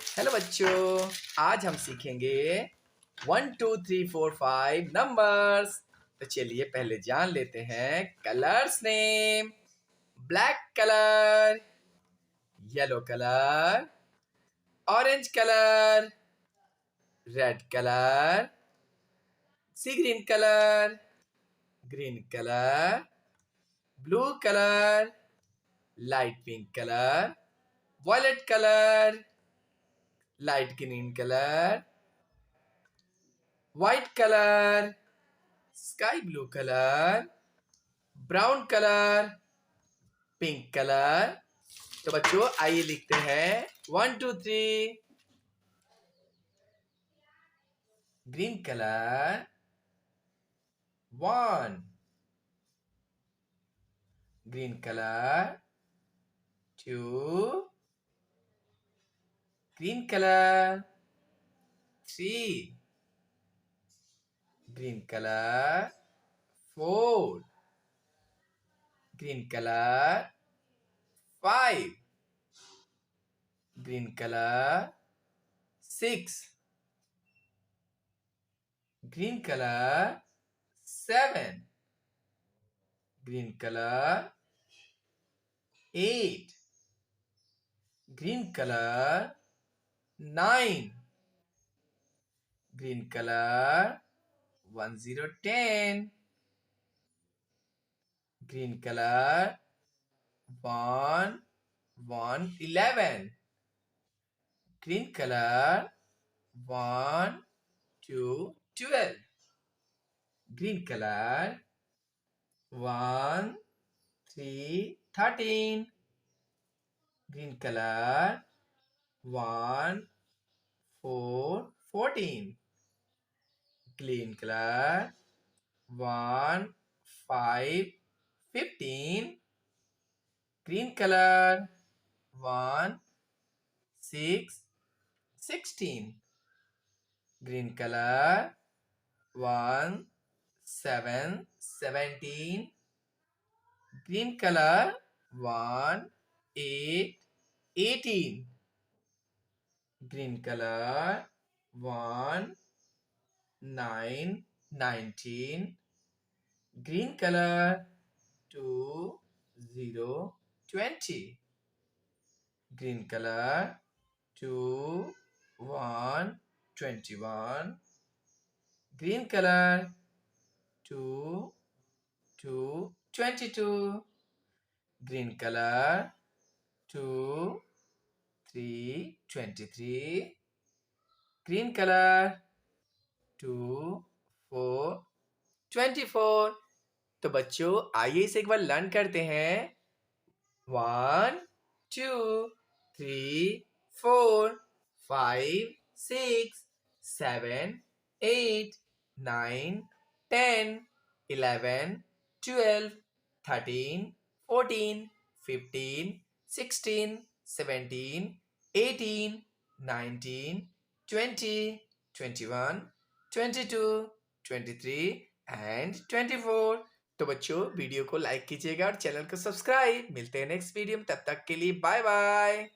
Hello बच्चों, आज हम सीखेंगे 1 2 3 4 5 नंबर्स। तो चलिए पहले जान लेते हैं colours name. Black colour, yellow colour, orange colour, red colour, sea green colour, blue colour, light pink colour, violet colour, light green colour, white colour, sky blue colour, brown colour, pink colour. तो बच्चों आइए लिखते हैं 1 2 3। Green colour 1, green colour 2, green colour 3, green colour 4, green colour 5, green colour 6, green colour 7, green colour 8, green colour 9, green colour 10 green color 11 green color 12 green color 13 green color 14 green color 15 green color 16 green color 17 green color 18 green color 19 green color 20 green color 21 green color 22 green color 23 green color 24 तो बच्चों आइए इसे एक बार learn करते हैं। 1 2 3 4 5 6 7 8 9 10 11 12 13 14 15 16 17 18 19 20 21 22 23 and 24। तो बच्चों video को लाइक कीजिएगा और चैनल को सब्सक्राइब। मिलते हैं नेक्स्ट वीडियो में, तब तक के लिए बाय बाय।